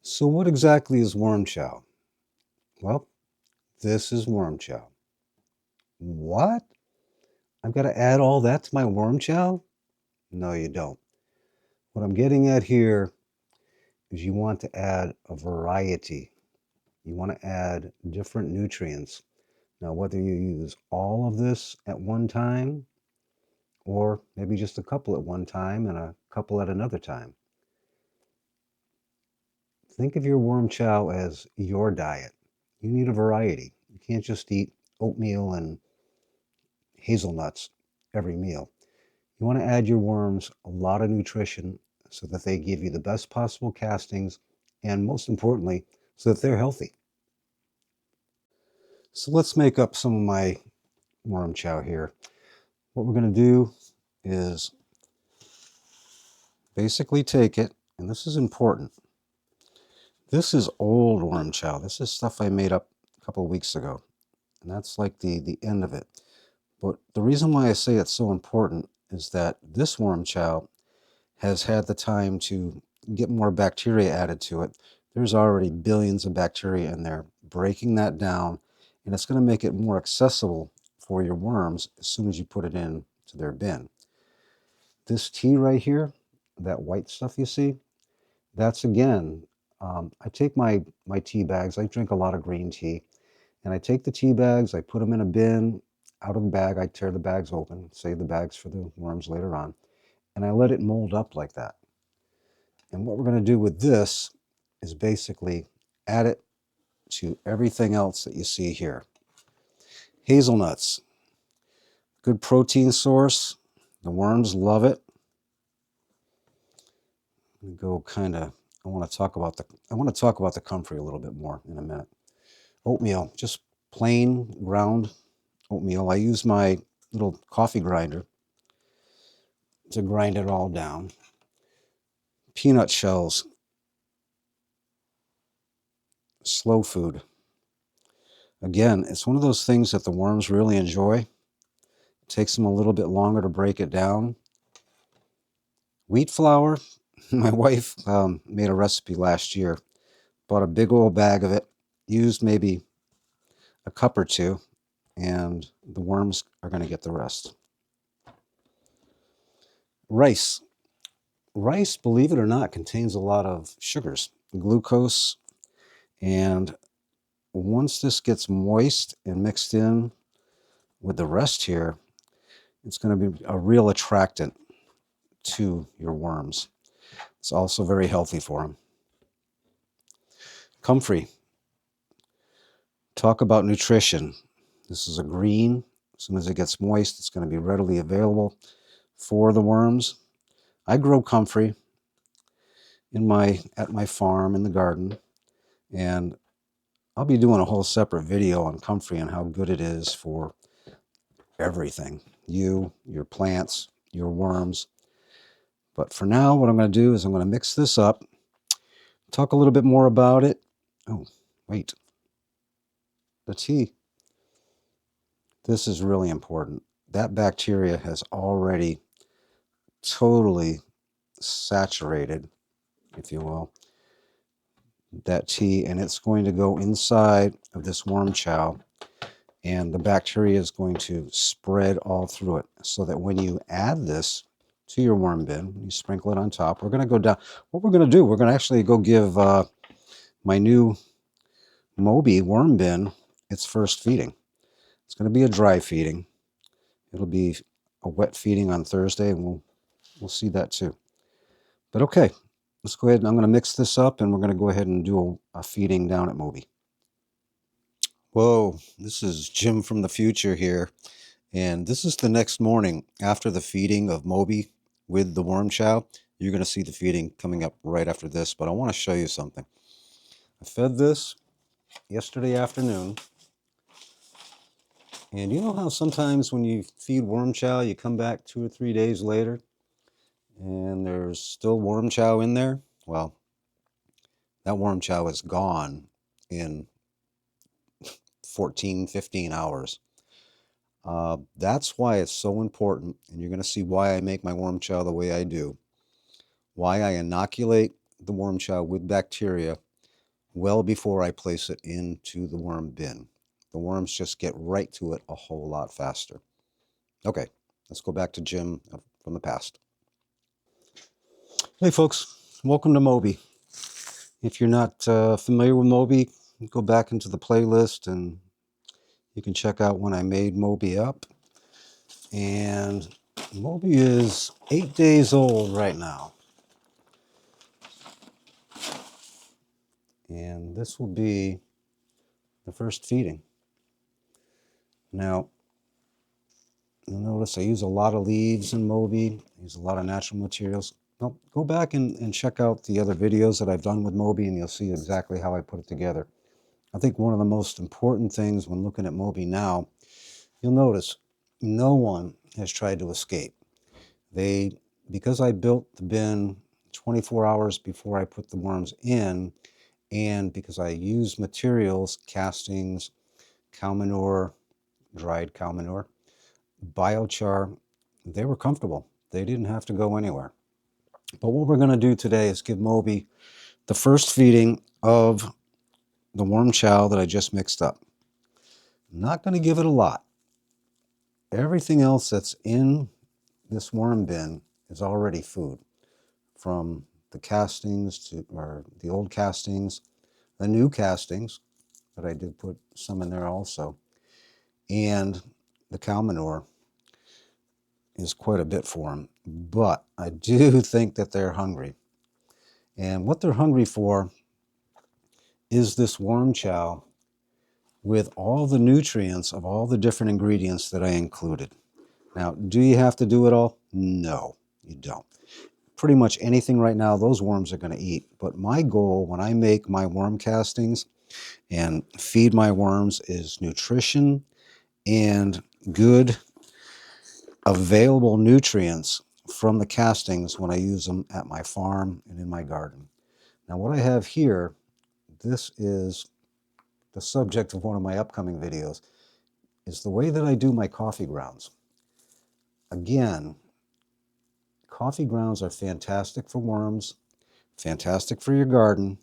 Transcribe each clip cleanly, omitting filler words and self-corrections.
So what exactly is worm chow? Well, this is worm chow. What? I've got to add all that to my worm chow? No, you don't. What I'm getting at here is you want to add a variety. You want to add different nutrients. Now, whether you use all of this at one time or maybe just a couple at one time and a couple at another time. Think of your worm chow as your diet. You need a variety. You can't just eat oatmeal and hazelnuts every meal. You want to add your worms a lot of nutrition so that they give you the best possible castings and, most importantly, so that they're healthy. So let's make up some of my worm chow here. What we're going to do is basically take it, and this is important. This is old worm chow. This is stuff I made up a couple of weeks ago, and that's like the end of it. But the reason why I say it's so important is that this worm chow has had the time to get more bacteria added to it. There's already billions of bacteria in there. Breaking that down, and it's going to make it more accessible for your worms as soon as you put it in to their bin. This tea right here, that white stuff you see, that's again, I take my tea bags. I drink a lot of green tea, and I take the tea bags, I put them in a bin. Out of the bag, I tear the bags open, save the bags for the worms later on, and I let it mold up like that. And what we're going to do with this is basically add it to everything else that you see here. Hazelnuts, good protein source. The worms love it. Go kind of. I want to talk about the comfrey a little bit more in a minute. Oatmeal, just plain ground oatmeal. I use my little coffee grinder to grind it all down. Peanut shells, slow food. Again, it's one of those things that the worms really enjoy. It takes them a little bit longer to break it down. Wheat flour, my wife made a recipe last year. Bought a big old bag of it, used maybe a cup or two, and the worms are going to get the rest. Rice. Rice, believe it or not, contains a lot of sugars, glucose, and once this gets moist and mixed in with the rest here, it's going to be a real attractant to your worms. It's also very healthy for them. Comfrey. Talk about nutrition. This is a green. As soon as it gets moist, it's going to be readily available for the worms. I grow comfrey at my farm in the garden, and I'll be doing a whole separate video on comfrey and how good it is for everything. You, your plants, your worms. But for now, what I'm going to do is I'm going to mix this up, talk a little bit more about it. Oh, wait. The tea. This is really important. That bacteria has already totally saturated, if you will, that tea, and it's going to go inside of this worm chow, and the bacteria is going to spread all through it, so that when you add this to your worm bin, you sprinkle it on top. We're going to go down. What we're going to do, we're going to actually go give my new Moby worm bin its first feeding. It's going to be a dry feeding. It'll be a wet feeding on Thursday, and we'll see that too. But okay, let's go ahead, and I'm going to mix this up, and we're going to go ahead and do a feeding down at Moby. Whoa, this is Jim from the future here, and this is the next morning after the feeding of Moby with the worm chow. You're going to see the feeding coming up right after this, but I want to show you something. I fed this yesterday afternoon, and you know how sometimes when you feed worm chow, you come back 2 or 3 days later, and there's still worm chow in there? Well, that worm chow is gone in 14, 15 hours. That's why it's so important, and you're going to see why I make my worm chow the way I do, why I inoculate the worm chow with bacteria, well before I place it into the worm bin. The worms just get right to it a whole lot faster. Okay, let's go back to Jim from the past. Hey folks, welcome to Moby. If you're not familiar with Moby, go back into the playlist and you can check out when I made Moby up. And Moby is 8 days old right now. And this will be the first feeding. Now, you'll notice I use a lot of leaves in Moby. I use a lot of natural materials. Well, go back and check out the other videos that I've done with Moby and you'll see exactly how I put it together. I think one of the most important things when looking at Moby now, you'll notice no one has tried to escape. Because I built the bin 24 hours before I put the worms in, and because I used materials, castings, cow manure, dried cow manure, biochar, they were comfortable. They didn't have to go anywhere. But what we're going to do today is give Moby the first feeding of the worm chow that I just mixed up. I'm not going to give it a lot. Everything else that's in this worm bin is already food, from the castings to, or the old castings, the new castings, that I did put some in there also, and the cow manure is quite a bit for them. But I do think that they're hungry. And what they're hungry for is this worm chow with all the nutrients of all the different ingredients that I included. Now, do you have to do it all? No, you don't. Pretty much anything right now, those worms are going to eat. But my goal when I make my worm castings and feed my worms is nutrition and good available nutrients from the castings when I use them at my farm and in my garden. Now, what I have here, this is the subject of one of my upcoming videos, is the way that I do my coffee grounds. Again, coffee grounds are fantastic for worms, fantastic for your garden,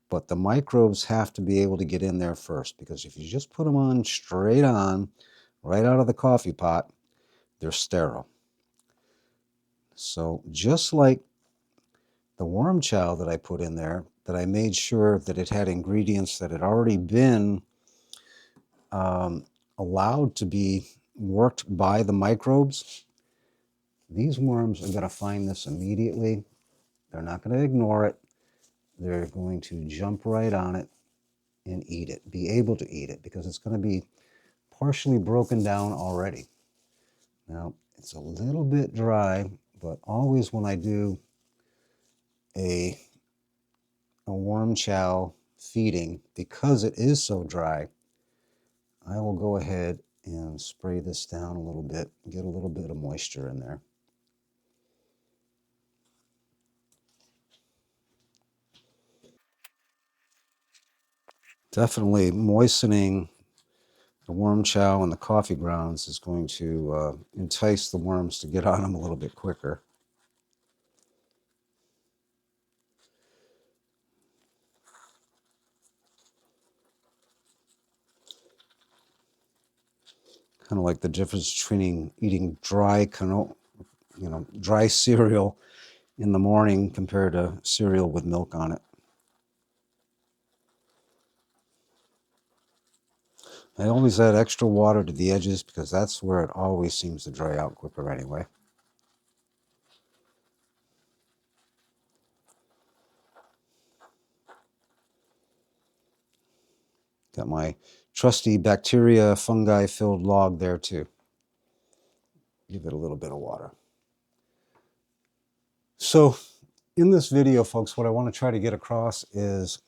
but the microbes have to be able to get in there first, because if you just put them on straight on, right out of the coffee pot, they're sterile. So just like the worm chow that I put in there, that I made sure that it had ingredients that had already been allowed to be worked by the microbes, these worms are going to find this immediately. They're not going to ignore it. They're going to jump right on it and eat it, be able to eat it, because it's going to be partially broken down already. Now, it's a little bit dry, but always when I do a worm chow feeding, because it is so dry, I will go ahead and spray this down a little bit, get a little bit of moisture in there. Definitely moistening the worm chow and the coffee grounds is going to entice the worms to get on them a little bit quicker. Kind of like the difference between eating dry dry cereal in the morning compared to cereal with milk on it. I always add extra water to the edges because that's where it always seems to dry out quicker anyway. Got my trusty bacteria fungi filled log there too. Give it a little bit of water. So in this video, folks, what I want to try to get across is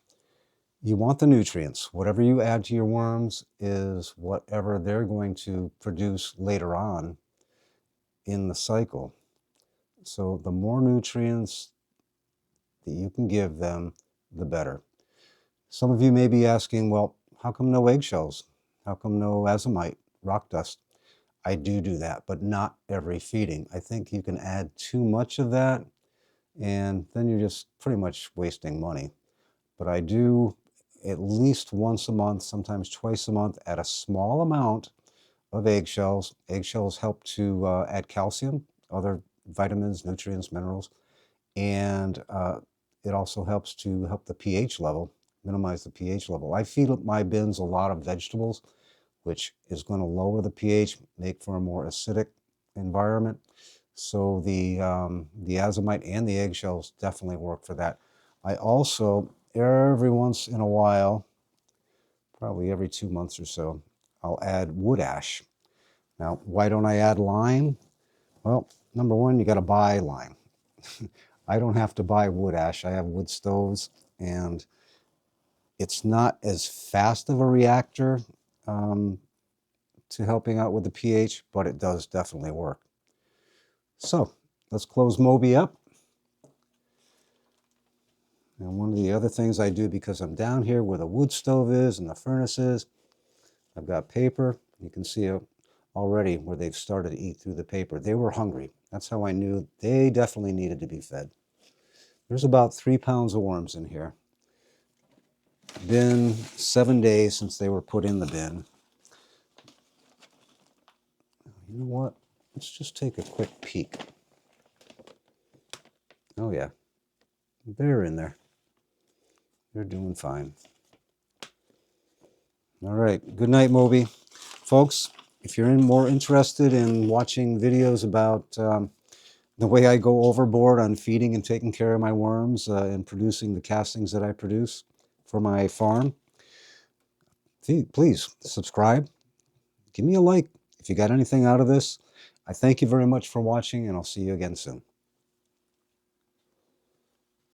you want the nutrients. Whatever you add to your worms is whatever they're going to produce later on in the cycle. So the more nutrients that you can give them, the better. Some of you may be asking, well, how come no eggshells? How come no azomite, rock dust? I do that, but not every feeding. I think you can add too much of that, and then you're just pretty much wasting money. but I do at least once a month, sometimes twice a month, add a small amount of eggshells. Eggshells help to add calcium, other vitamins, nutrients, minerals, and it also helps to help the pH level, minimize the pH level. I feed my bins a lot of vegetables, which is going to lower the pH, make for a more acidic environment. So the azomite and the eggshells definitely work for that. I also, every once in a while, probably every 2 months or so, I'll add wood ash. Now, why don't I add lime? Well, number one, you got to buy lime. I don't have to buy wood ash. I have wood stoves, and it's not as fast of a reactor to helping out with the pH, but it does definitely work. So let's close Moby up. And one of the other things I do, because I'm down here where the wood stove is and the furnace is, I've got paper. You can see already where they've started to eat through the paper. They were hungry. That's how I knew they definitely needed to be fed. There's about 3 pounds of worms in here. Been 7 days since they were put in the bin. You know what? Let's just take a quick peek. Oh yeah, they're in there. They're doing fine. All right, good night, Moby. Folks, if you're more interested in watching videos about the way I go overboard on feeding and taking care of my worms and producing the castings that I produce for my farm, please subscribe. Give me a like if you got anything out of this. I thank you very much for watching, and I'll see you again soon.